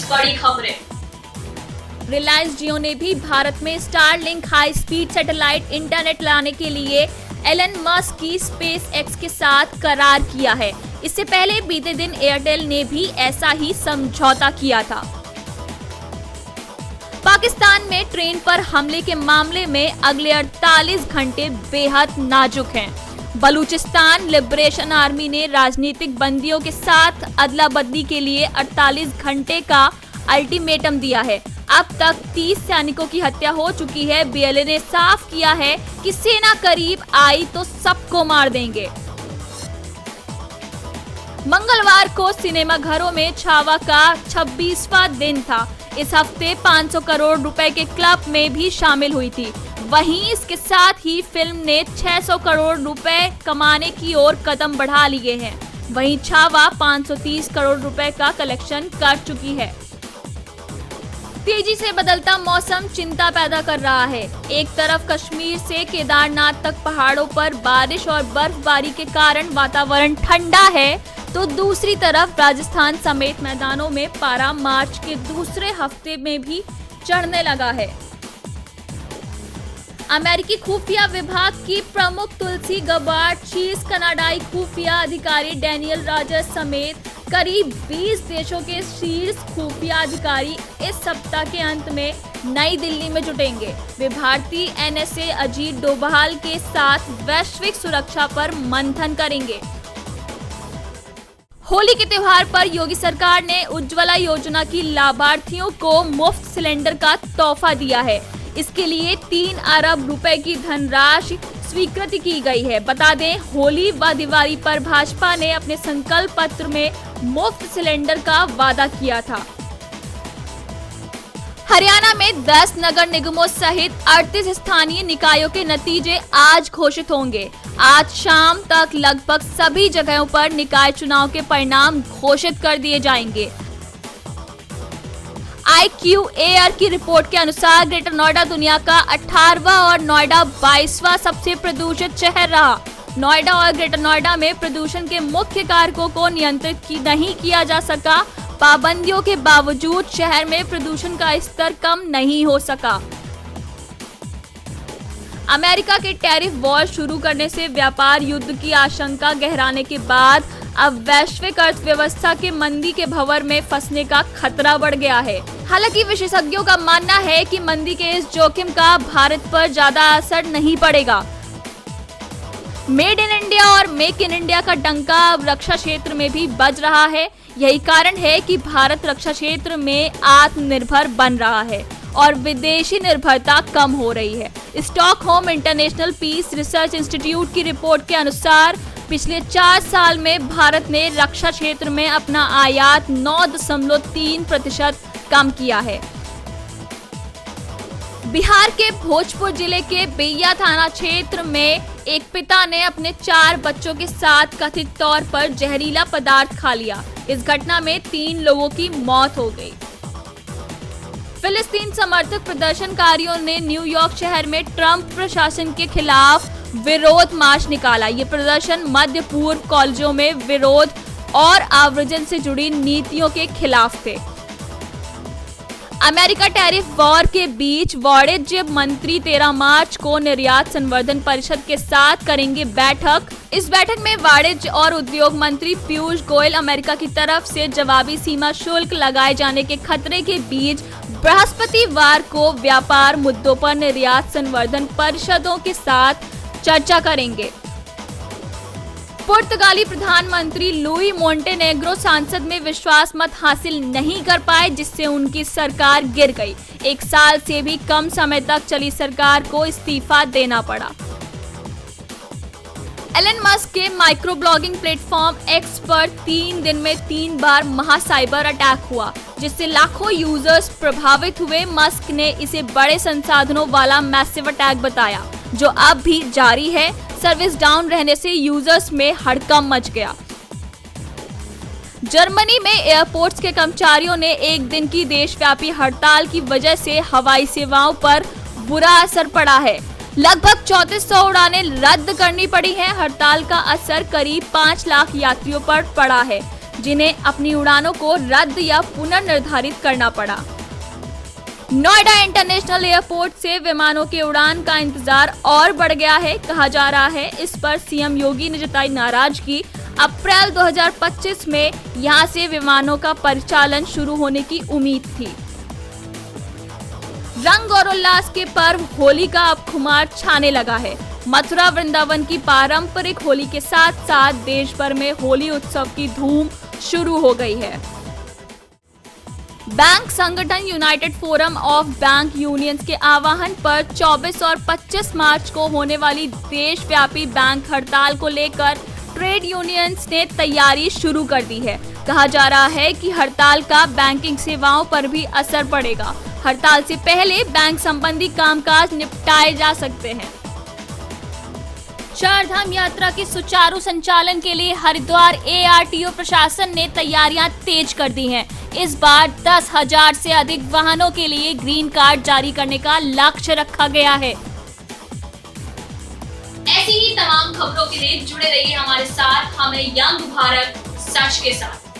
बड़ी खबरें। रिलायंस जियो ने भी भारत में Starlink high speed satellite internet लाने के लिए एलन मस्क की स्पेस एक्स के साथ करार किया है। इससे पहले बीते दिन एयरटेल ने भी ऐसा ही समझौता किया था। पाकिस्तान में ट्रेन पर हमले के मामले में अगले 48 घंटे बेहद नाजुक हैं। बलूचिस्तान लिबरेशन आर्मी ने राजनीतिक बंदियों के साथ अदला बदली के लिए 48 घंटे का अल्टीमेटम दिया है। अब तक 30 सैनिकों की हत्या हो चुकी है। बीएलए ने साफ किया है कि सेना करीब आई तो सबको मार देंगे। मंगलवार को सिनेमा घरों में छावा का 26वां दिन था। इस हफ्ते 500 करोड़ रुपए के क्लब में भी शामिल हुई थी। वहीं इसके साथ ही फिल्म ने 600 करोड़ रुपए कमाने की ओर कदम बढ़ा लिए हैं। वहीं छावा 530 करोड़ रुपए का कलेक्शन कर चुकी है। तेजी से बदलता मौसम चिंता पैदा कर रहा है। एक तरफ कश्मीर से केदारनाथ तक पहाड़ों पर बारिश और बर्फबारी के कारण वातावरण ठंडा है, तो दूसरी तरफ राजस्थान समेत मैदानों में पारा मार्च के दूसरे हफ्ते में भी चढ़ने लगा है। अमेरिकी खुफिया विभाग की प्रमुख तुलसी गबार्ड, शीर्ष कनाडाई खुफिया अधिकारी डैनियल रॉजर्स समेत करीब 20 देशों के शीर्ष खुफिया अधिकारी इस सप्ताह के अंत में नई दिल्ली में जुटेंगे। वे भारतीय एनएसए अजीत डोभाल के साथ वैश्विक सुरक्षा पर मंथन करेंगे। होली के त्योहार पर योगी सरकार ने उज्ज्वला योजना की लाभार्थियों को मुफ्त सिलेंडर का तोहफा दिया है। इसके लिए 3 अरब रुपए की धनराशि स्वीकृति की गई है। बता दें, होली व दिवाली पर भाजपा ने अपने संकल्प पत्र में मुफ्त सिलेंडर का वादा किया था। हरियाणा में 10 नगर निगमों सहित 38 स्थानीय निकायों के नतीजे आज घोषित होंगे। आज शाम तक लगभग सभी जगहों पर निकाय चुनाव के परिणाम घोषित कर दिए जाएंगे। IQAR की रिपोर्ट के अनुसार ग्रेटर नोएडा दुनिया का 18वां और नोएडा 22वां सबसे प्रदूषित शहर रहा। नोएडा और ग्रेटर नोएडा में प्रदूषण के मुख्य कारकों को नियंत्रित नहीं किया जा सका। पाबंदियों के बावजूद शहर में प्रदूषण का स्तर कम नहीं हो सका। अमेरिका के टैरिफ वॉर शुरू करने से व्यापार युद्ध की आशंका गहराने के बाद अब वैश्विक अर्थव्यवस्था के मंदी के भंवर में फंसने का खतरा बढ़ गया है। हालांकि विशेषज्ञों का मानना है कि मंदी के इस जोखिम का भारत पर ज्यादा असर नहीं पड़ेगा। मेड इन इंडिया और मेक इन इंडिया का डंका अब रक्षा क्षेत्र में भी बज रहा है। यही कारण है कि भारत रक्षा क्षेत्र में आत्मनिर्भर बन रहा है और विदेशी निर्भरता कम हो रही है। Stockholm international peace research institute की रिपोर्ट के अनुसार पिछले 4 साल में भारत ने रक्षा क्षेत्र में अपना आयात 9.3% कम किया है। बिहार के भोजपुर जिले के बेया थाना क्षेत्र में एक पिता ने अपने 4 बच्चों के साथ कथित तौर पर जहरीला पदार्थ खा लिया। इस घटना में 3 लोगों की मौत हो गई। फिलिस्तीन समर्थक प्रदर्शनकारियों ने न्यूयॉर्क शहर में ट्रंप प्रशासन के खिलाफ विरोध मार्च निकाला। ये प्रदर्शन मध्य पूर्व कॉलेजों में विरोध और आव्रजन से जुड़ी नीतियों के खिलाफ थे। अमेरिका टैरिफ वॉर के बीच वाणिज्य मंत्री 13 मार्च को निर्यात संवर्धन परिषद के साथ करेंगे बैठक। इस बैठक में वाणिज्य और उद्योग मंत्री पीयूष गोयल अमेरिका की तरफ से जवाबी सीमा शुल्क लगाए जाने के खतरे के बीच बृहस्पतिवार को व्यापार मुद्दों पर निर्यात संवर्धन परिषदों के साथ चर्चा करेंगे। पुर्तगाली प्रधानमंत्री लुई मोंटेनेग्रो संसद में विश्वास मत हासिल नहीं कर पाए, जिससे उनकी सरकार गिर गई। 1 साल से भी कम समय तक चली सरकार को इस्तीफा देना पड़ा। एलन मस्क के माइक्रो ब्लॉगिंग प्लेटफॉर्म एक्स पर 3 दिन में 3 बार महासाइबर अटैक हुआ, जिससे लाखों यूजर्स प्रभावित हुए। मस्क ने इसे बड़े संसाधनों वाला मैसिव अटैक बताया, जो अब भी जारी है। सर्विस डाउन रहने से यूजर्स में हड़कंप मच गया। जर्मनी में एयरपोर्ट्स के कर्मचारियों ने एक दिन की देशव्यापी हड़ताल की वजह से हवाई सेवाओं पर बुरा असर पड़ा है। लगभग 3400 उड़ानें रद्द करनी पड़ी हैं। हड़ताल का असर करीब 5 लाख यात्रियों पर पड़ा है। जिन्हें अपनी उड़ानों को रद्द या पुनर्निर्धारित करना पड़ा। नोएडा इंटरनेशनल एयरपोर्ट से विमानों के उड़ान का इंतजार और बढ़ गया है। कहा जा रहा है इस पर सीएम योगी ने जताई नाराजगी। अप्रैल 2025 में यहां से विमानों का परिचालन शुरू होने की उम्मीद थी। रंग और उल्लास के पर्व होली का अब खुमार छाने लगा है। मथुरा वृंदावन की पारंपरिक होली के साथ साथ देश भर में होली उत्सव की धूम शुरू हो गई है। बैंक संगठन United forum of bank unions के आह्वान पर 24 और 25 मार्च को होने वाली देशव्यापी बैंक हड़ताल को लेकर ट्रेड यूनियंस ने तैयारी शुरू कर दी है। कहा जा रहा है कि हड़ताल का बैंकिंग सेवाओं पर भी असर पड़ेगा। हड़ताल से पहले बैंक संबंधी कामकाज निपटाए जा सकते हैं। चारधाम यात्रा के सुचारू संचालन के लिए हरिद्वार ARTO प्रशासन ने तैयारियां तेज कर दी हैं। इस बार 10,000 से अधिक वाहनों के लिए ग्रीन कार्ड जारी करने का लक्ष्य रखा गया है। ऐसी ही तमाम खबरों के लिए जुड़े रहिए हमारे साथ। हमें यंग भारत सच के साथ।